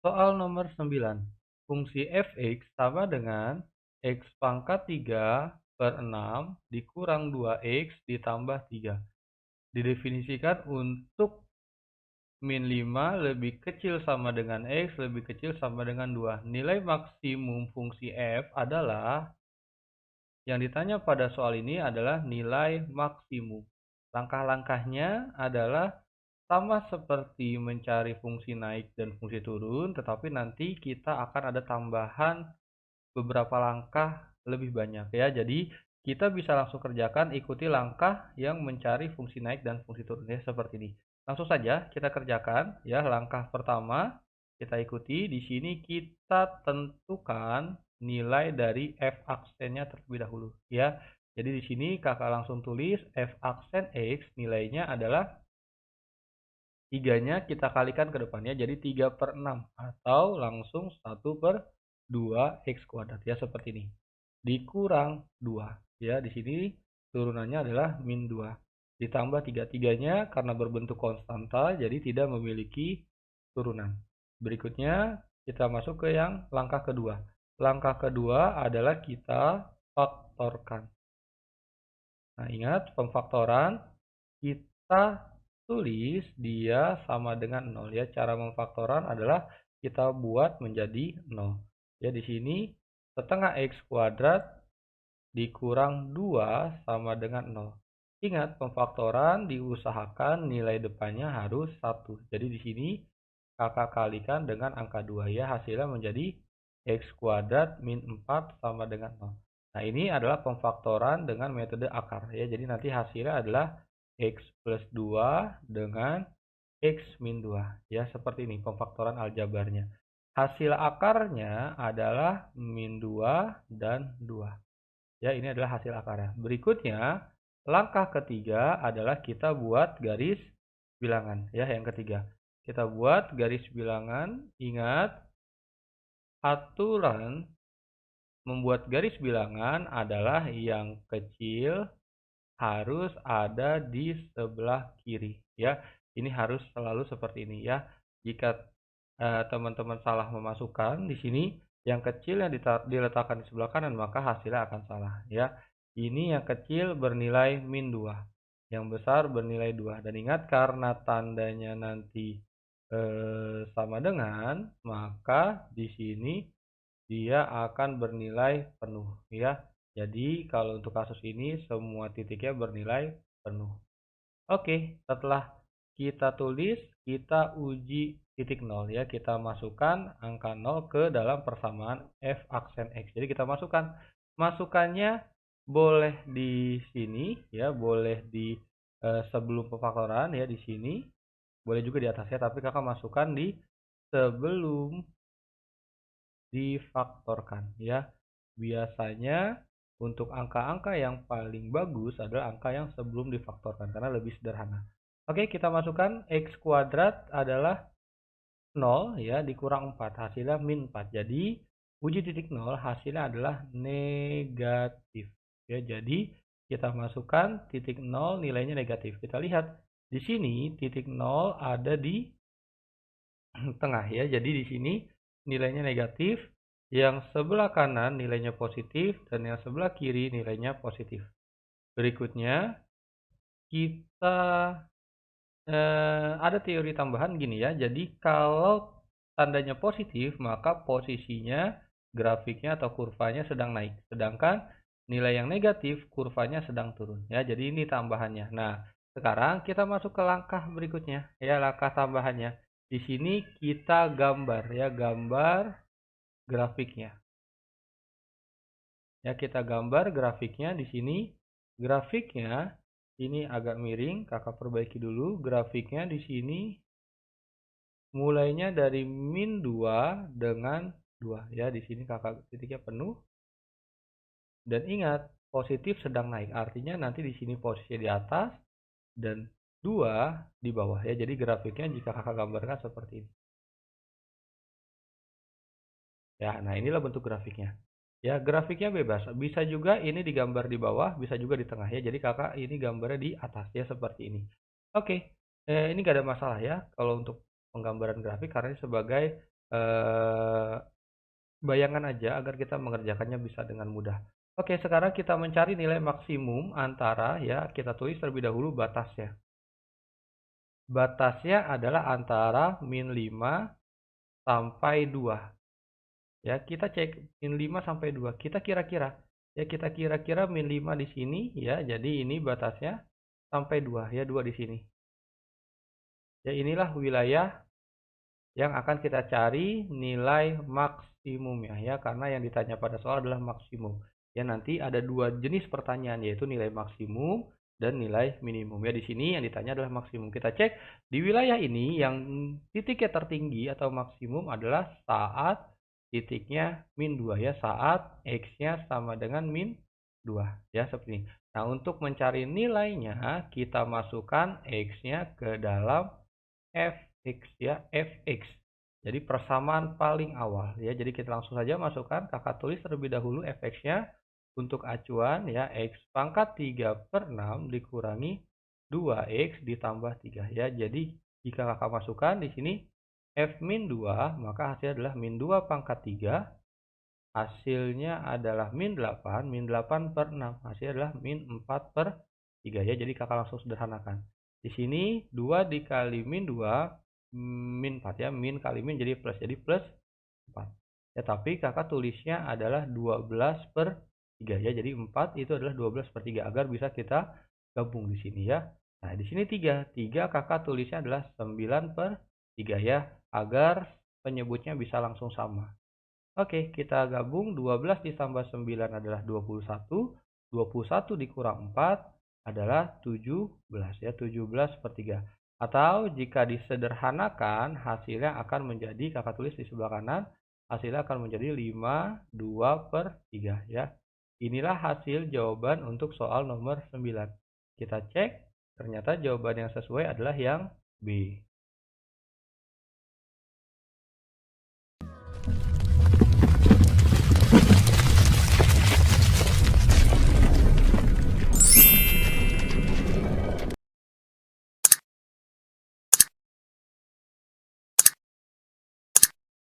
Soal nomor 9. Fungsi f(x) sama dengan x pangkat 3/6 dikurang 2x ditambah 3. Didefinisikan untuk min 5 lebih kecil sama dengan x lebih kecil sama dengan 2. Nilai maksimum fungsi f adalah, yang ditanya pada soal ini adalah nilai maksimum. Langkah-langkahnya adalah sama seperti mencari fungsi naik dan fungsi turun, tetapi nanti kita akan ada tambahan beberapa langkah lebih banyak ya. Jadi kita bisa langsung kerjakan, ikuti langkah yang mencari fungsi naik dan fungsi turun ya, seperti ini. Langsung saja kita kerjakan ya. Langkah pertama kita ikuti. Di sini kita tentukan nilai dari f aksennya terlebih dahulu ya. Jadi di sini kakak langsung tulis f aksen x nilainya adalah 3-nya kita kalikan ke depannya jadi 3/6 atau langsung 1/2x², ya seperti ini. Dikurang 2 ya, di sini turunannya adalah min 2. Ditambah 3-nya karena berbentuk konstanta jadi tidak memiliki turunan. Berikutnya kita masuk ke yang langkah kedua. Langkah kedua adalah kita faktorkan. Nah, ingat pemfaktoran kita tulis dia sama dengan 0 ya. Cara memfaktoran adalah kita buat menjadi 0. Ya, di sini setengah x kuadrat dikurang 2 sama dengan 0. Ingat, pemfaktoran diusahakan nilai depannya harus 1. Jadi di sini kakak kalikan dengan angka 2 ya. Hasilnya menjadi x kuadrat min 4 sama dengan 0. Nah, ini adalah pemfaktoran dengan metode akar ya. Jadi nanti hasilnya adalah x plus 2 dengan x min 2 ya, seperti ini pemfaktoran aljabarnya. Hasil akarnya adalah min 2 dan 2 ya. Ini adalah hasil akarnya. Berikutnya langkah ketiga adalah kita buat garis bilangan ya. Yang ketiga kita buat garis bilangan. Ingat, aturan membuat garis bilangan adalah yang kecil harus ada di sebelah kiri ya. Ini harus selalu seperti ini ya. Jika teman-teman salah memasukkan di sini yang kecil yang diletakkan di sebelah kanan, maka hasilnya akan salah ya. Ini yang kecil bernilai min 2, yang besar bernilai 2. Dan ingat, karena tandanya nanti sama dengan, maka di sini dia akan bernilai penuh ya. Jadi kalau untuk kasus ini semua titiknya bernilai penuh. Oke, setelah kita tulis, kita uji titik 0 ya. Kita masukkan angka 0 ke dalam persamaan f aksen x. Jadi kita masukkan. Masukannya boleh di sini ya, boleh di sebelum pemfaktoran ya, di sini. Boleh juga di atasnya, tapi kakak masukkan di sebelum difaktorkan ya. Biasanya untuk angka-angka yang paling bagus adalah angka yang sebelum difaktorkan karena lebih sederhana. Oke, kita masukkan x kuadrat adalah 0 ya dikurang 4, hasilnya min 4. Jadi uji titik 0 hasilnya adalah negatif ya. Jadi kita masukkan titik 0 nilainya negatif. Kita lihat di sini titik 0 ada di tengah ya. Jadi di sini nilainya negatif, yang sebelah kanan nilainya positif, dan yang sebelah kiri nilainya positif. Berikutnya kita ada teori tambahan gini ya. Jadi kalau tandanya positif, maka posisinya grafiknya atau kurvanya sedang naik. Sedangkan nilai yang negatif, kurvanya sedang turun ya. Jadi ini tambahannya. Nah, sekarang kita masuk ke langkah berikutnya ya, langkah tambahannya. Di sini kita gambar ya, gambar grafiknya. Ya, kita gambar grafiknya di sini. Grafiknya ini agak miring, kakak perbaiki dulu. Grafiknya di sini mulainya dari min 2 dengan 2 ya. Di sini kakak titiknya penuh. Dan ingat, positif sedang naik. Artinya nanti di sini posisinya di atas dan 2 di bawah ya. Jadi grafiknya jika kakak gambarkan seperti ini. Ya, nah inilah bentuk grafiknya. Ya, grafiknya bebas. Bisa juga ini digambar di bawah, bisa juga di tengah ya. Jadi kakak ini gambarnya di atas ya, seperti ini. Oke, ini gak ada masalah ya kalau untuk penggambaran grafik karena ini sebagai eh, bayangan aja agar kita mengerjakannya bisa dengan mudah. Oke, sekarang kita mencari nilai maksimum antara, ya, kita tulis terlebih dahulu batasnya. Batasnya adalah antara min 5 sampai 2. Ya, kita cek min 5 sampai 2. Kita kira-kira. Ya, kita kira-kira min 5 di sini, ya. Jadi ini batasnya sampai 2, ya, 2 di sini. Ya, inilah wilayah yang akan kita cari nilai maksimumnya, ya, karena yang ditanya pada soal adalah maksimum. Ya, nanti ada dua jenis pertanyaan, yaitu nilai maksimum dan nilai minimum. Ya, di sini yang ditanya adalah maksimum. Kita cek di wilayah ini yang titiknya tertinggi atau maksimum adalah saat titiknya min 2, ya, saat X-nya sama dengan min 2, ya, seperti ini. Nah, untuk mencari nilainya, kita masukkan X-nya ke dalam fx, ya, fx. Jadi persamaan paling awal, ya. Jadi kita langsung saja masukkan, kakak tulis terlebih dahulu fx-nya untuk acuan, ya, x pangkat 3/6 dikurangi 2x ditambah 3, ya. Jadi jika kakak masukkan di sini f min 2, maka hasilnya adalah min 2 pangkat 3, hasilnya adalah min 8, min 8/6, hasilnya adalah min 4/3, ya. Jadi kakak langsung sederhanakan. Di sini 2 dikali min 2, min 4, ya. Min kali min jadi plus 4. Ya, tapi kakak tulisnya adalah 12/3, ya. Jadi 4 itu adalah 12/3 agar bisa kita gabung di sini, ya. Nah, di sini 3. 3 kakak tulisnya adalah 9/3, ya, agar penyebutnya bisa langsung sama. Oke, kita gabung. 12 ditambah 9 adalah 21. 21 dikurang 4 adalah 17, ya, 17/3. Atau jika disederhanakan, hasilnya akan menjadi, kakak tulis di sebelah kanan, hasilnya akan menjadi 52/3, ya. Inilah hasil jawaban untuk soal nomor 9. Kita cek, ternyata jawaban yang sesuai adalah yang B.